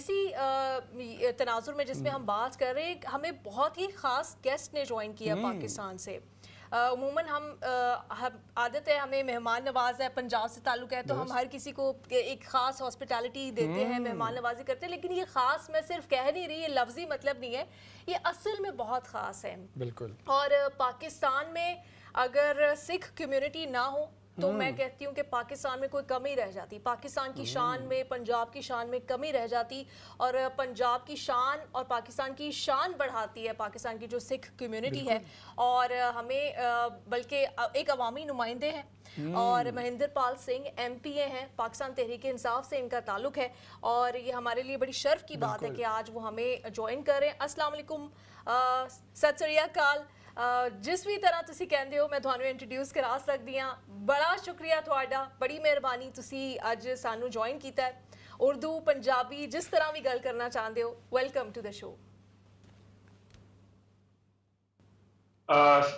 इसी तनाजुर में जिसमें हम बात कर रहे हैं, हमें बहुत ही ख़ास गेस्ट ने ज्वाइन किया पाकिस्तान से। उमूमन हम आदत है, हमें मेहमान नवाज है, पंजाब से ताल्लुक़ है, तो हम हर किसी को एक ख़ास हॉस्पिटैलिटी देते हैं, मेहमान नवाजी करते हैं। लेकिन ये ख़ास मैं सिर्फ कह नहीं रही, ये लफ्ज़ी मतलब नहीं है, ये असल में बहुत ख़ास है। बिल्कुल। और पाकिस्तान में अगर सिख कम्युनिटी ना हो तो मैं कहती हूँ कि पाकिस्तान में कोई कमी रह जाती, पाकिस्तान की शान में, पंजाब की शान में कमी रह जाती। और पंजाब की शान और पाकिस्तान की शान बढ़ाती है पाकिस्तान की जो सिख कम्युनिटी है। और हमें बल्कि एक अवामी नुमाइंदे हैं और महेंद्र पाल सिंह MPA हैं, पाकिस्तान तहरीक इंसाफ से इनका ताल्लुक है। और ये हमारे लिए बड़ी शर्फ की बात है कि आज वो हमें ज्वाइन कर रहे हैं। अस्सलाम वालेकुम, सत श्री अकाल। जिस भी तरह तुसी कहंदे हो मैं ਤੁਹਾਨੂੰ इंट्रोड्यूस करा सकदी हाँ। बड़ा शुक्रिया तुहाडा, बड़ी मेहरबानी तुसी अज सानू ज्वाइन कीता है। उर्दू पंजाबी जिस तरह भी गल करना चाहते हो, वेलकम टू द शो।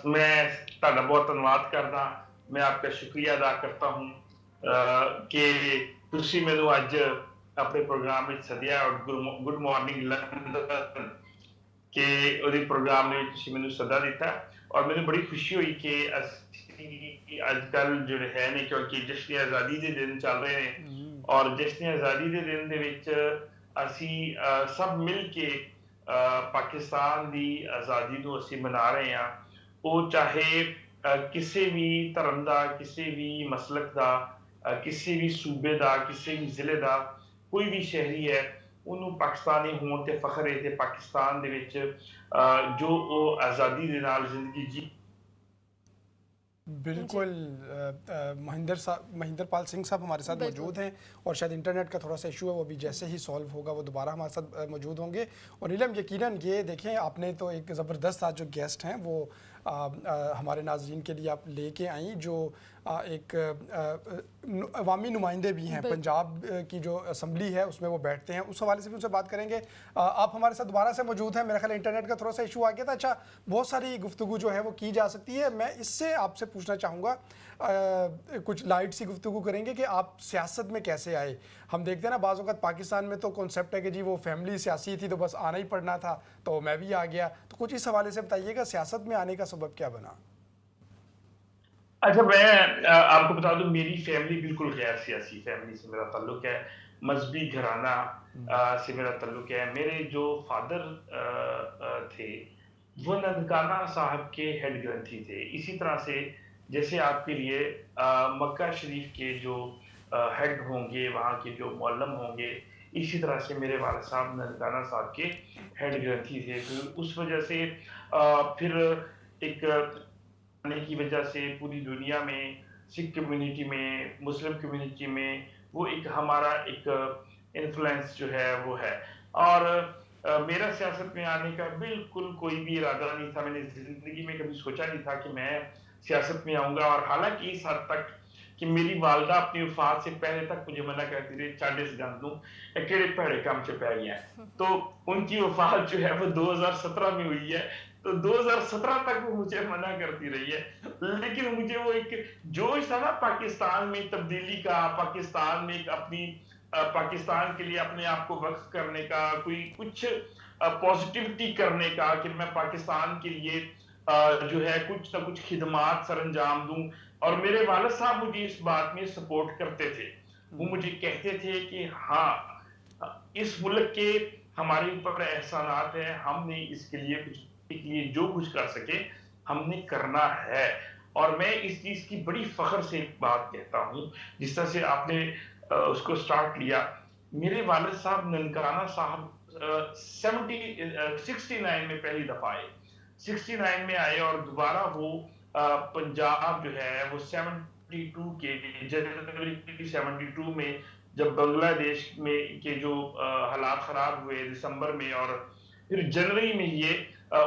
मैं ਤੁਹਾਡਾ बहुत धन्यवाद करदा, मैं आपका शुक्रिया अदा करता हूँ कि तुसी मैनू अज अपने प्रोग्राम में सदिया और गुड मॉर्निंग लंदन कि ਉਹਦੇ प्रोग्राम ने ਤੁਸੀਂ ਮੈਨੂੰ ਸੱਦਾ ਦਿੱਤਾ। और मैंने बड़ी खुशी हुई कि अजकल जो है ने क्योंकि जश्न आज़ादी के दिन चल रहे हैं और जश्न आज़ादी के दिन दे विच असी सब मिल के पाकिस्तान की आज़ादी को असी मना रहे हैं। वो चाहे किसी भी धर्म का, किसी भी मसलक का, किसी भी सूबे का, किसी भी जिले का कोई भी शहरी है, उन्होंने पाकिस्तानी होने ते फखर है। पाकिस्तान दे विच जो वो आज़ादी दे नाल जिंदगी जी। बिल्कुल। महेंद्र पाल सिंह साहब हमारे साथ मौजूद हैं और शायद इंटरनेट का थोड़ा सा इशू है, वो भी जैसे ही सॉल्व होगा वो दोबारा हमारे साथ मौजूद होंगे। और नीलम, यकीनन ये देखें, आपने तो एक ज़बरदस्त आज जो गेस्ट हैं वो हमारे नाज़रीन के लिए आप लेके आई, जो एक अवामी नुमाइंदे भी हैं, पंजाब की जो असम्बली है उसमें वो बैठते हैं। उस हवाले से भी उनसे बात करेंगे। आप हमारे साथ दोबारा से मौजूद हैं। मेरा ख्याल इंटरनेट का थोड़ा सा इशू आ गया था। अच्छा, बहुत सारी गुफ्तगू जो है वो की जा सकती है। मैं इससे आपसे पूछना चाहूँगा, कुछ लाइट सी गुफ्तगू करेंगे कि आप सियासत में कैसे आए। हम देखते हैं ना, बाज़ औक़ात पाकिस्तान में तो कॉन्सेप्ट है कि जी वो फैमिली सियासी थी तो बस आना ही पड़ना था, तो मैं भी आ गया। तो कुछ इस हवाले से बताइएगा, सियासत में आने का सबब क्या बना? अच्छा, मैं आपको बता दूं, मेरी फैमिली बिल्कुल गैर सियासी फैमिली से मेरा ताल्लुक है, मजहबी घराना से मेरा ताल्लुक है। मेरे जो फादर थे वो ननकाना साहब के हेड ग्रंथी थे। इसी तरह से जैसे आपके लिए मक्का शरीफ के जो हेड होंगे, वहाँ के जो मौलम होंगे, इसी तरह से मेरे वालिद साहब ननकाना साहब के हेड ग्रंथी थे। तो उस वजह से फिर एक की वजह से पूरी दुनिया में, सिख कम्युनिटी में, मुस्लिम कम्युनिटी में वो एक हमारा एक इन्फ्लुएंस जो है वो है। और मेरा सियासत में आने का बिल्कुल कोई भी इरादा नहीं था। मैंने जिंदगी में कभी सोचा नहीं था कि मैं सियासत में आऊँगा। और हालांकि इस हद तक कि मेरी वालदा अपनी वफात से पहले तक मुझे मना करती रही, चाडिस गंद केड़े भैड़े काम च पै गया। तो उनकी वफात जो है वो 2017 में हुई है, तो 2017 तक वो मुझे मना करती रही है। लेकिन मुझे वो एक जोश था ना पाकिस्तान में तब्दीली का, पाकिस्तान में एक अपनी पाकिस्तान के लिए अपने आप को वक्फ करने का, कोई कुछ पॉजिटिविटी करने का, कि मैं पाकिस्तान के लिए जो है कुछ ना कुछ खिदमात सरंजाम दूं। और मेरे वालिद साहब मुझे इस बात में सपोर्ट करते थे। वो मुझे कहते थे कि हाँ, इस मुल्क के हमारे ऊपर एहसानात है, हमने इसके लिए कुछ जो कुछ कर सके हमने करना है। और मैं इस चीज की बड़ी फख्र से एक बात कहता हूँ, जिस तरह से आपने उसको स्टार्ट लिया। मेरे वालिद साहब ननकाना साहब 69 में पहली दफा आए, 69 में आए और दोबारा वो पंजाब जो है वो 72 के जनवरी 72 में जब बांग्लादेश में के जो हालात खराब हुए दिसंबर में, और फिर जनवरी में ये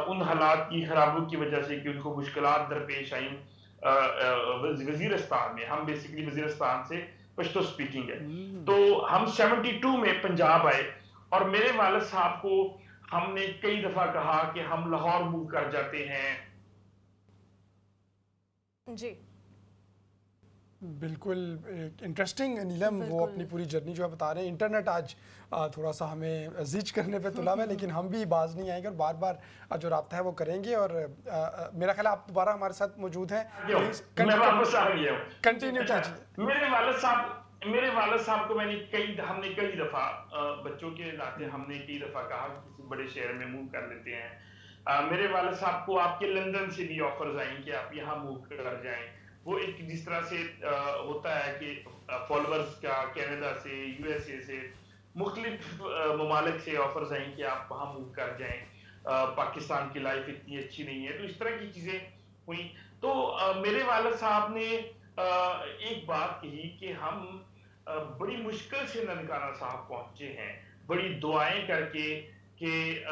उन हालात की खराबों की वजह से कि उनको मुश्किलात दरपेश आई वजीरिस्तान में। हम बेसिकली वजीरिस्तान से पश्तो स्पीकिंग है, तो हम 72 में पंजाब आए। और मेरे वालिद साहब को हमने कई दफा कहा कि हम लाहौर मूव कर जाते हैं जी। बिल्कुल इंटरेस्टिंग नीलम, वो अपनी पूरी जर्नी जो है बता रहे हैं। इंटरनेट आज थोड़ा सा हमें जिज करने पे तुला हुआ है, लेकिन हम भी बाज नहीं आएंगे और बार बार जो राब्ता है वो करेंगे। और मेरा ख्याल है आप दोबारा हमारे साथ मौजूद हैं, मैं वापस आ गया हूँ। कंटिन्यू कीजिए। मेरे वालिद साहब को हमने कई दफा बच्चों के नाते हमने कई दफा कहा कि किसी बड़े शहर में मूव कर लेते हैं। मेरे वालिद साहब को आपके लंदन से भी ऑफर्स आएंगे कि आप यहाँ मूव कर जाएं। वो एक जिस तरह से होता है कि फॉलोअर्स का कनाडा से, यूएसए से, मुख्तलिफ ममालिक से ऑफर्स आएंगे कि आप वहाँ मूव कर जाएं, पाकिस्तान की लाइफ इतनी अच्छी नहीं है। तो इस तरह की चीजें हुई। तो मेरे वालिद साहब ने एक बात कही कि हम बड़ी मुश्किल से ननकाना साहब पहुंचे हैं, बड़ी दुआएं करके कि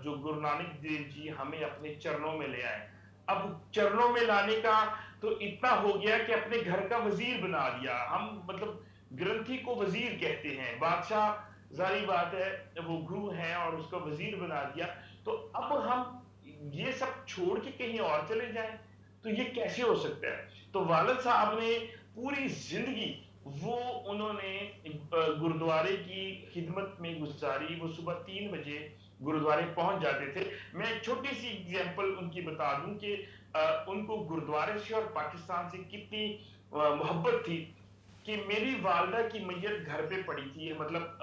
जो गुरु नानक देव जी हमें अपने चरणों में ले आए। अब चरणों में लाने का तो इतना हो गया कि अपने घर का वजीर बना दिया। हम मतलब ग्रंथी को वजीर कहते हैं, बादशाह जारी बात है वो गुरु हैं और उसको वजीर बना दिया। तो अब हम ये सब छोड़ के कहीं और चले जाएं, तो ये कैसे हो सकता है? तो वालिद साहब ने पूरी जिंदगी वो उन्होंने गुरुद्वारे की खिदमत में गुजारी। वो सुबह 3 बजे गुरुद्वारे पहुंच जाते थे। मैं एक छोटी सी एग्जांपल उनकी बता दूं कि उनको गुरुद्वारे से और पाकिस्तान से कितनी मोहब्बत थी कि मेरी वालदा की मैयत घर पे पड़ी थी। मतलब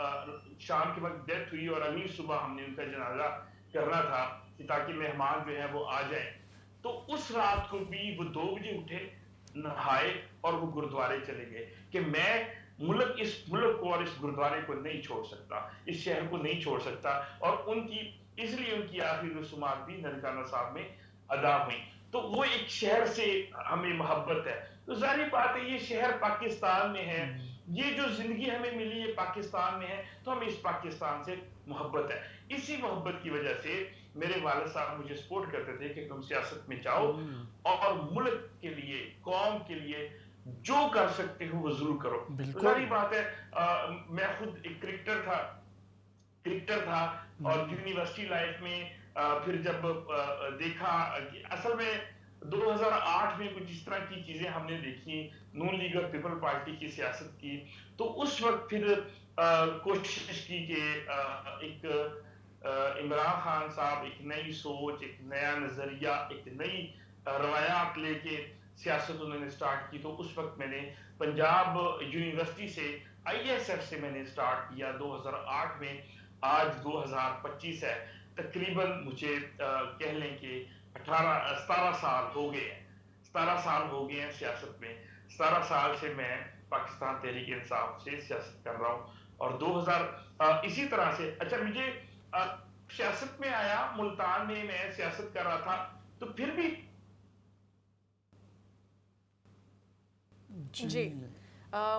शाम के वक्त डेथ हुई और अगली सुबह हमने उनका जनाजा करना था कि ताकि मेहमान जो है वो आ जाए। तो उस रात को भी वो 2 बजे उठे, नहाए और वो गुरुद्वारे चले गए कि मैं इस मुल्क को और इस गुरुद्वारे को नहीं छोड़ सकता, इस शहर को नहीं छोड़ सकता। और इसलिए उनकी आखिरी रस्मात भी ननकाना साहब में अदा हुई। तो वो एक शहर से हमें मोहब्बत है। तो जाहिर बात है ये शहर पाकिस्तान में है, ये जो जिंदगी हमें मिली है पाकिस्तान में है, तो हमें इस पाकिस्तान से मोहब्बत है। इसी मोहब्बत की वजह से मेरे वालिद साहब मुझे सपोर्ट करते थे कि तुम सियासत में जाओ और मुल्क के लिए, कौम के लिए जो कर सकते हो वो जरूर करो। तो सारी बात है मैं खुद एक क्रिकेटर था और यूनिवर्सिटी लाइफ में फिर जब देखा असल में 2008 में कुछ इस तरह की चीजें हमने देखी, नून लीग और पीपल पार्टी की सियासत की। तो उस वक्त फिर कोशिश की कि एक इमरान खान साहब एक नई सोच, एक नया नजरिया, एक नई रवायात लेके सियासत उन्होंने स्टार्ट की। तो उस वक्त मैंने पंजाब यूनिवर्सिटी से ISF से मैंने स्टार्ट किया 2008 में। आज 2025 है, तकरीबन मुझे कह लें कि 17 साल हो गए हैं। 17 साल हो गए हैं सियासत में। 17 साल से मैं पाकिस्तान तहरीक इंसाफ से सियासत कर रहा हूँ। और 2000 इसी तरह से अच्छा मुझे सियासत में आया, मुल्तान में मैं सियासत कर रहा था। तो फिर भी जी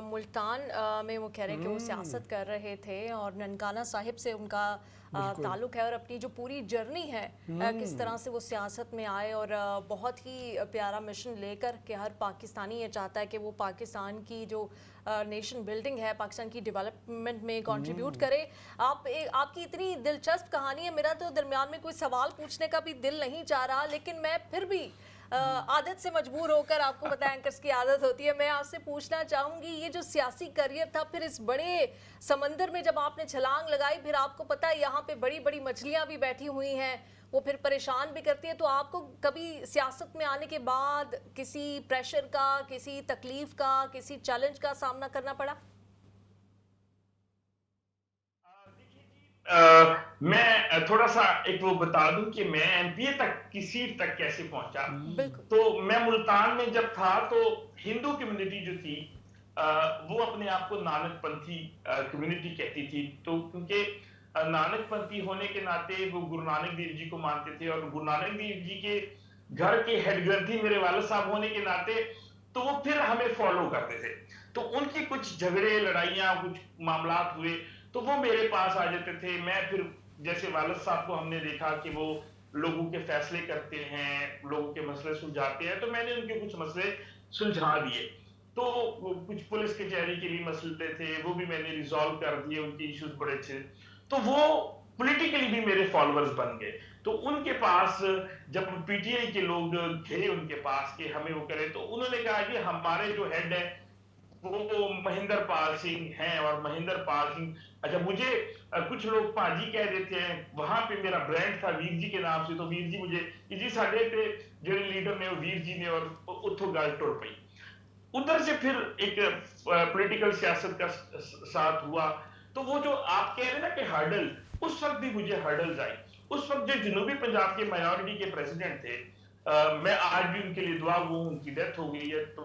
मुल्तान में वो कह रहे हैं कि वो सियासत कर रहे थे और ननकाना साहिब से उनका ताल्लुक है और अपनी जो पूरी जर्नी है किस तरह से वो सियासत में आए और बहुत ही प्यारा मिशन लेकर कि हर पाकिस्तानी ये चाहता है कि वो पाकिस्तान की जो नेशन बिल्डिंग है, पाकिस्तान की डेवलपमेंट में कंट्रीब्यूट करे। आपकी इतनी दिलचस्प कहानी है, मेरा तो दरमियान में कोई सवाल पूछने का भी दिल नहीं चाह रहा, लेकिन मैं फिर भी आदत से मजबूर होकर, आपको पता है एंकर्स की आदत होती है, मैं आपसे पूछना चाहूंगी ये जो सियासी करियर था, फिर इस बड़े समंदर में जब आपने छलांग लगाई, फिर आपको पता है यहाँ पे बड़ी बड़ी मछलियाँ भी बैठी हुई हैं, वो फिर परेशान भी करती है, तो आपको कभी सियासत में आने के बाद किसी प्रेशर का, किसी तकलीफ का, किसी चैलेंज का सामना करना पड़ा? मैं थोड़ा सा एक वो बता दूं कि मैं MPA तक की सीट तक कैसे पहुंचा। तो मैं मुल्तान में जब था तो हिंदू कम्युनिटी जो थी वो अपने आप को नानकपंथी कम्युनिटी कहती थी। तो क्योंकि नानकपंथी होने के नाते वो गुरु नानक देव जी को मानते थे और गुरु नानक देव जी के घर के हेड ग्रंथी मेरे वालिद साहब होने के नाते तो वो फिर हमें फॉलो करते थे। तो उनकी कुछ झगड़े, लड़ाइयाँ, कुछ मामलात हुए तो वो मेरे पास आ जाते थे। मैं फिर जैसे वालिद साहब को हमने देखा कि वो लोगों के फैसले करते हैं, लोगों के मसले सुलझाते हैं, तो मैंने उनके कुछ मसले सुलझा दिए। तो कुछ पुलिस कचहरी के भी मसले थे, वो भी मैंने रिजॉल्व कर दिए, उनके इश्यूज बड़े थे। तो वो पॉलिटिकली भी मेरे फॉलोअर्स बन गए। तो उनके पास जब पीटीआई के लोग गए उनके पास कि हमें वो करें, तो उन्होंने कहा कि हमारे जो हेड है वो महेंद्र पाल सिंह हैं, और महेंद्र पाल सिंह, अच्छा मुझे कुछ लोग पाजी कह देते हैं, वहां पे मेरा ब्रांड था वीर जी के नाम से, तो वीर जी मुझे कि जी साडे ते जेडे लीडर ने वो वीर जी ने, और उतो गल टुर पई। उधर से फिर एक पॉलिटिकल सियासत का साथ हुआ। तो वो जो आप कह रहे हैं ना कि हर्डल, उस वक्त भी मुझे हर्डल्स आई। उस वक्त जो जनूबी पंजाब के माइनॉरिटी के प्रेसिडेंट थे, मैं आज भी उनके लिए दुआ गो, उनकी डेथ हो गई है, तो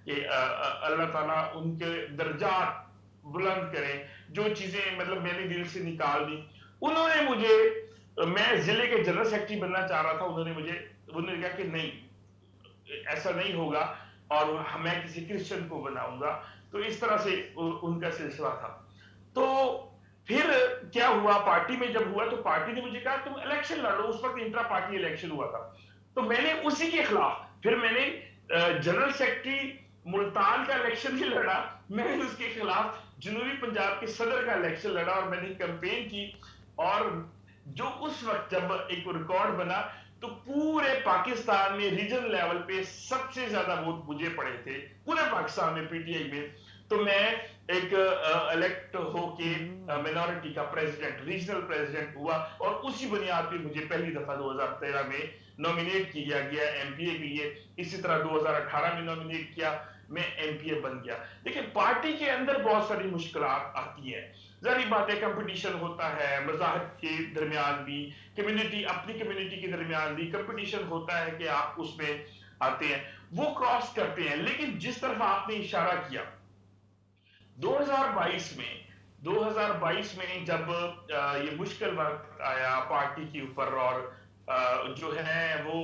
कि अल्लाह ताला उनके दर्जात बुलंद करे। जो चीजें मतलब मैंने दिल से निकाल दी, उन्होंने मुझे, मैं जिले के जनरल सेक्रेटरी बनना चाह रहा था, उन्होंने कहा कि नहीं, ऐसा नहीं होगा, और मैं किसी क्रिश्चियन को बनाऊंगा। तो इस तरह से उनका सिलसिला था। तो फिर क्या हुआ, पार्टी में जब हुआ तो पार्टी ने मुझे कहा तुम इलेक्शन लड़ो। उस वक्त इंट्रा पार्टी इलेक्शन हुआ था, तो मैंने उसी के खिलाफ, फिर मैंने जनरल सेक्रेटरी मुल्तान का इलेक्शन भी लड़ा, मैंने उसके खिलाफ जनूबी पंजाब के सदर का इलेक्शन लड़ा, और मैंने कैंपेन की। और जो उस वक्त जब एक रिकॉर्ड बना, तो पूरे पाकिस्तान में रीजनल लेवल पे सबसे ज्यादा वोट मुझे पड़े थे, पूरे पाकिस्तान में पीटीआई में। तो मैं एक इलेक्ट होके मिनॉरिटी का प्रेसिडेंट, रीजनल प्रेसिडेंट हुआ, और उसी बुनियाद पे मुझे पहली दफा 2013 में नॉमिनेट किया गया एमपीए के लिए। इसी तरह 2018 में नॉमिनेट किया, मैं एमपीए बन गया। देखिए पार्टी के अंदर बहुत सारी मुश्किलात आती हैं, जारी बात है, कंपटीशन होता है मज़ाहब के दरमियान भी, कम्युनिटी अपनी कम्युनिटी के दरमियान भी कंपटीशन होता है कि आप उसमें आते हैं, वो क्रॉस करते हैं। लेकिन जिस तरफ आपने इशारा किया 2022 में जब ये मुश्किल वक्त आया पार्टी के ऊपर, और जो है वो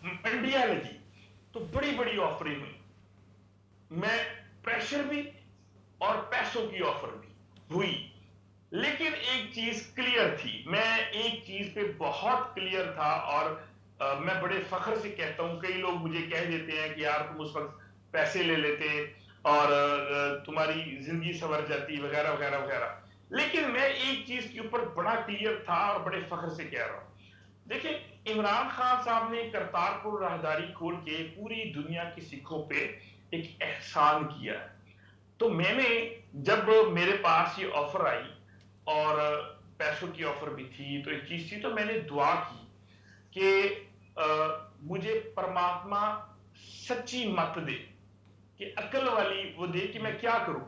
मंडियां लगी, तो बड़ी बड़ी ऑफरें हुई, मैं प्रेशर भी और पैसों की ऑफर भी हुई। लेकिन एक चीज क्लियर थी, मैं एक चीज पे बहुत क्लियर था, और मैं बड़े फख्र से कहता हूं, कई लोग मुझे कह देते हैं कि यार तुम उस वक्त पैसे ले लेते और तुम्हारी जिंदगी संवर जाती वगैरह वगैरह वगैरह। लेकिन मैं एक चीज के ऊपर बड़ा क्लियर था और बड़े फख्र से कह रहा हूं। देखिए इमरान खान साहब ने करतारपुर राहदारी खोल के पूरी दुनिया के सिखों पे एक एहसान किया है। तो मैंने, जब मेरे पास ये ऑफर आई और पैसों की ऑफर भी थी, तो एक चीज थी, तो मैंने दुआ की कि मुझे परमात्मा सच्ची मत दे, कि अक्ल वाली वो दे कि मैं क्या करूं।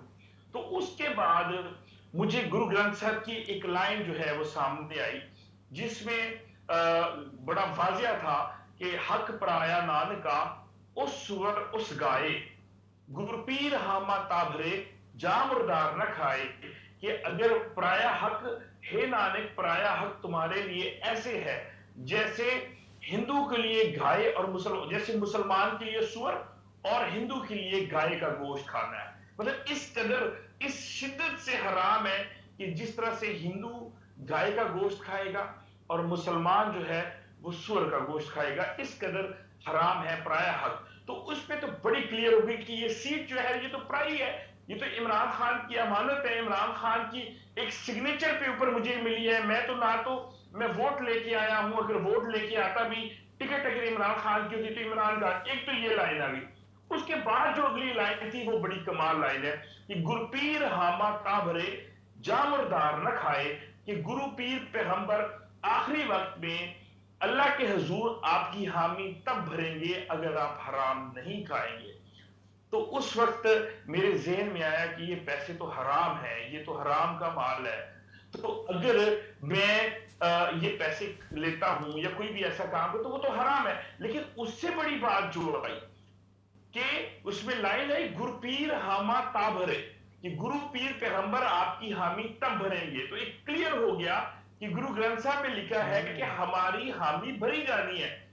तो उसके बाद मुझे गुरु ग्रंथ साहब की एक लाइन जो है वो सामने आई, जिसमें बड़ा वाजिया था कि हक पराया नानका उस सुवर उस गाये, गुरपीर हामा ताभरे जा मुर्दार न खाए। कि अगर पराया हक, हे नानक पराया हक तुम्हारे लिए ऐसे है जैसे हिंदू के लिए गाय, और जैसे मुसलमान के लिए सुअर और हिंदू के लिए गाय का गोश्त खाना है। मतलब इस कदर, इस शिद्दत से हराम है कि जिस तरह से हिंदू गाय का गोश्त खाएगा और मुसलमान जो है वो सुअर का गोश्त खाएगा, इस कदर हराम है पराया हक। तो उस पे तो बड़ी क्लियर हो गई कि ये सीट जो है ये तो पराई है, ये तो इमरान खान की अमानत है, इमरान खान की एक सिग्नेचर पे ऊपर मुझे मिली है। मैं तो ना तो मैं वोट लेके आया हूं, अगर वोट लेके आता भी, टिकट अगर इमरान खान की होती तो इमरान खान, एक तो ये लाइन आ गई। उसके बाद जो अगली लाइन थी वो बड़ी कमाल लाइन है कि गुरपीर हामा ताभरे जा मुर्दार न खाए, कि गुरु पीर पैगंबर आखिरी वक्त में अल्लाह के हुजूर आपकी हामी तब भरेंगे अगर आप हराम नहीं खाएंगे। तो उस वक्त मेरे ज़हन में आया कि ये पैसे तो हराम है, ये तो हराम का माल है। तो अगर मैं ये पैसे लेता हूं या कोई भी ऐसा काम हो तो वो तो हराम है। लेकिन उससे बड़ी बात जो आई कि उसमें लाइन आई गुरपीर हामा ता भरे, कि गुरु पीर पैगंबर आपकी हामी तब भरेंगे। तो एक क्लियर हो गया कि गुरु ग्रंथ साहब में लिखा है कि हमारी हामी भरी जानी है।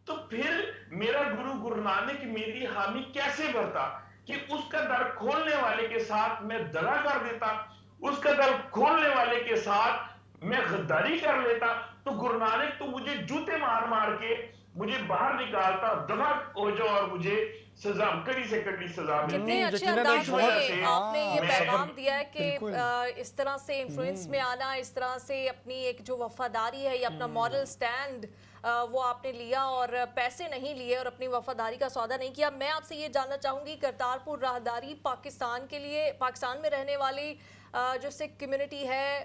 तो फिर मेरा गुरु नानक मेरी हामी कैसे भरता, कि उसका दर खोलने वाले के साथ मैं दगा कर देता, उसका दर खोलने वाले के साथ मैं गद्दारी कर लेता। तो गुरु नानक तो मुझे जूते मार मार के मुझे बाहर निकालता, धमक हो जाओ और मुझे सजा, कड़ी से कड़ी सजा मिलती। कितने अच्छे यकीनन अंदाज एक बहुत में से आपने ये मैं पैगाम दिया है कि बिल्कुल। इस तरह से इन्फ्लुएंस में आना, इस तरह से अपनी एक जो वफादारी है या अपना मॉरल स्टैंड वो आपने लिया और पैसे नहीं लिए और अपनी वफादारी का सौदा नहीं किया। मैं आपसे ये जानना चाहूंगी, करतारपुर राहदारी पाकिस्तान के लिए, पाकिस्तान में रहने वाली जो सिख कम्युनिटी है,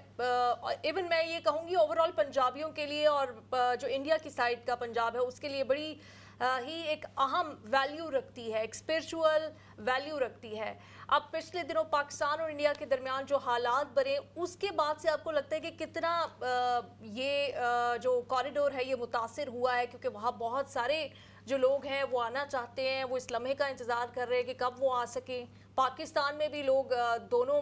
इवन मैं ये कहूँगी ओवरऑल पंजाबियों के लिए और जो इंडिया की साइड का पंजाब है उसके लिए बड़ी ही एक अहम वैल्यू रखती है, एक स्पिरिचुअल वैल्यू रखती है। अब पिछले दिनों पाकिस्तान और इंडिया के दरमियान जो हालात बने, उसके बाद से आपको लगता है कि कितना ये जो कॉरिडोर है ये मुतासिर हुआ है, क्योंकि वहाँ बहुत सारे जो लोग हैं वो आना चाहते हैं, वो इस लम्हे का इंतज़ार कर रहे हैं कि कब वो आ सकें। पाकिस्तान में भी लोग दोनों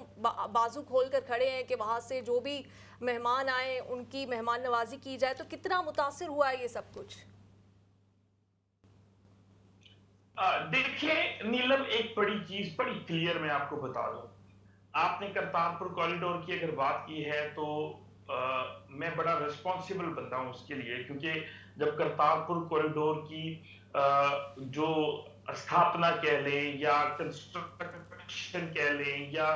बाजू खोल कर खड़े हैं कि वहाँ से जो भी मेहमान आए उनकी मेहमान नवाजी की जाए। तो कितना मुतासिर हुआ है ये सब कुछ? देखिए नीलम, एक बड़ी चीज बड़ी क्लियर मैं आपको बता दूं। आपने करतारपुर कॉरिडोर की अगर बात की है तो मैं बड़ा रिस्पॉन्सिबल बंदा हूं उसके लिए, क्योंकि जब करतारपुर कॉरिडोर की जो स्थापना कह लें या कंस्ट्रक्शन कह लें या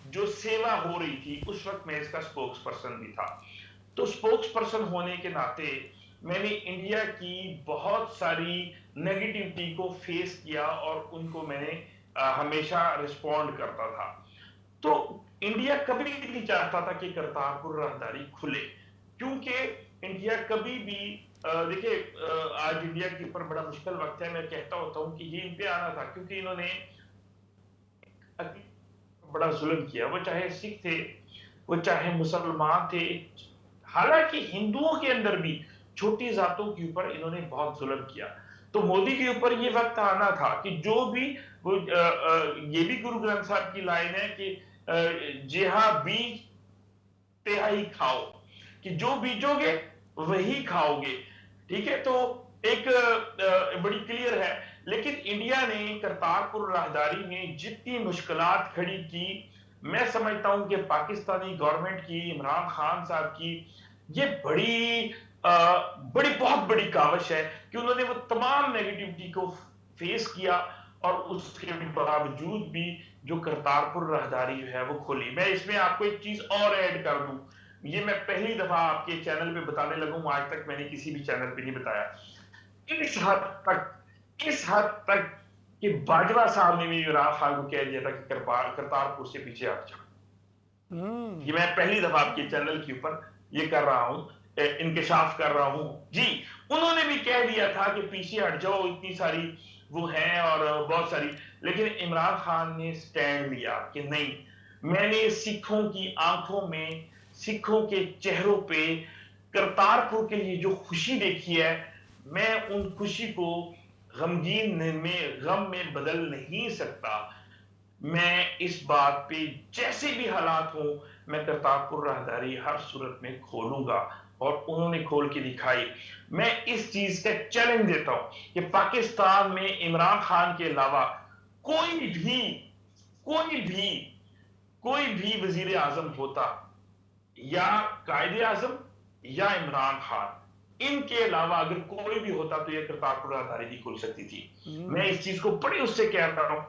जो सेवा हो रही थी, उस वक्त मैं इसका स्पोक्स पर्सन भी था। तो स्पोक्स पर्सन होने के नाते मैंने इंडिया की बहुत सारी नेगेटिविटी को फेस किया और उनको मैंने हमेशा रिस्पॉन्ड करता था। तो इंडिया कभी नहीं चाहता था कि करतारपुर राहदारी खुले, क्योंकि इंडिया कभी भी देखिए आज इंडिया के ऊपर बड़ा मुश्किल वक्त है। मैं कहता होता हूं कि ये इन पे आना था, क्योंकि इन्होंने बड़ा जुल्म किया, वो चाहे सिख थे, वो चाहे मुसलमान थे, हालांकि हिंदुओं के अंदर भी छोटी जातों के ऊपर इन्होंने बहुत जुल्म किया। तो मोदी के ऊपर ये वक्त आना था कि जो भी वो ये भी गुरु ग्रंथ साहब की लाइन है कि जेहा बीज तिहाई खाओ, कि जो बीजोगे वही खाओगे। ठीक है, तो एक बड़ी क्लियर है। लेकिन इंडिया ने करतारपुर राहदारी में जितनी मुश्किलात खड़ी की, मैं समझता हूं कि पाकिस्तानी गवर्नमेंट की, इमरान खान साहब की ये बहुत बड़ी काविश है कि उन्होंने वो तमाम नेगेटिविटी को फेस किया और उसके बावजूद भी जो करतारपुर राहदारी है वो खोली। मैं इसमें आपको एक चीज और ऐड कर दूं, ये मैं पहली दफा आपके चैनल पे बताने लगा हूं, आज तक मैंने किसी भी चैनल पे नहीं बताया। इस हद तक कि बाजवा साहब ने भी इमरान खान को कह दिया था कि करतारपुर से पीछे हट जाओ। ये मैं पहली दफा आपके चैनल के ऊपर ये कर रहा हूं, इंकशाफ कर रहा हूं जी। उन्होंने भी कह दिया था कि पीछे हट जाओ, इतनी सारी वो हैं और बहुत सारी, लेकिन इमरान खान ने स्टैंड लिया कि नहीं, मैंने सिखों की आंखों में, सिखों के चेहरों पे करतारपुर के लिए जो खुशी देखी है, मैं उन खुशी को गम में बदल नहीं सकता। मैं इस बात पे जैसे भी हालात हो, मैं करतारपुर राहदारी हर सूरत में खोलूंगा और उन्होंने खोल के दिखाई। मैं इस चीज का चैलेंज देता हूं कि पाकिस्तान में इमरान खान के अलावा कोई भी वजीर आजम होता, या कायदे आजम या इमरान खान, इनके अलावा अगर कोई भी होता तो यह करतारपुर राहदारी भी खुल सकती थी। मैं इस चीज को बड़े उससे कहता हूं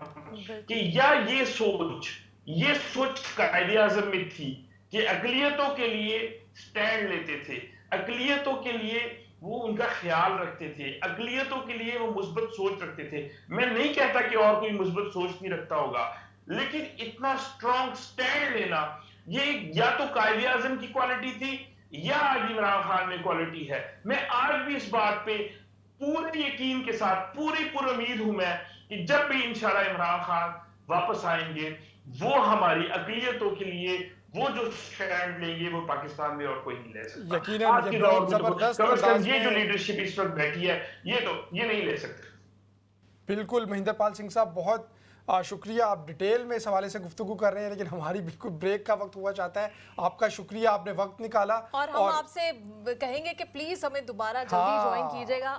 कि या ये सोच कायदे आजम में थी कि अकलियतों के लिए स्टैंड लेते थे, अकलियतों के लिए वो उनका ख्याल रखते थे, अकलियतों के लिए वो मुस्बत सोच रखते थे। मैं नहीं कहता कि और कोई मुस्बत सोच नहीं रखता होगा, लेकिन इतना स्ट्रॉन्ग स्टैंड लेना, ये या तो कायदे आजम की क्वालिटी थी या आज इमरान खान में क्वालिटी है। मैं आज भी इस बात पे पूरे यकीन के साथ, पूरी उम्मीद हूं मैं कि जब भी इंशाल्लाह इमरान खान वापस आएंगे, वो हमारी अकलियतों के लिए वो जो स्टैंड लेंगे वो पाकिस्तान में और कोई नहीं ले सकता। यकीनन आज के दौर में जबरदस्त कम से कम अंदाज ये जो में लीडरशिप इस वक्त बैठी है, ये नहीं ले सकते। बिल्कुल महिंदर पाल सिंह साहब, बहुत शुक्रिया। आप डिटेल में इस हवाले से गुफ्तगू कर रहे हैं, लेकिन हमारी बिल्कुल ब्रेक का वक्त हुआ चाहता है। आपका शुक्रिया, आपने वक्त निकाला और हम आपसे कहेंगे कि प्लीज हमें दोबारा जल्दी ज्वाइन कीजिएगा।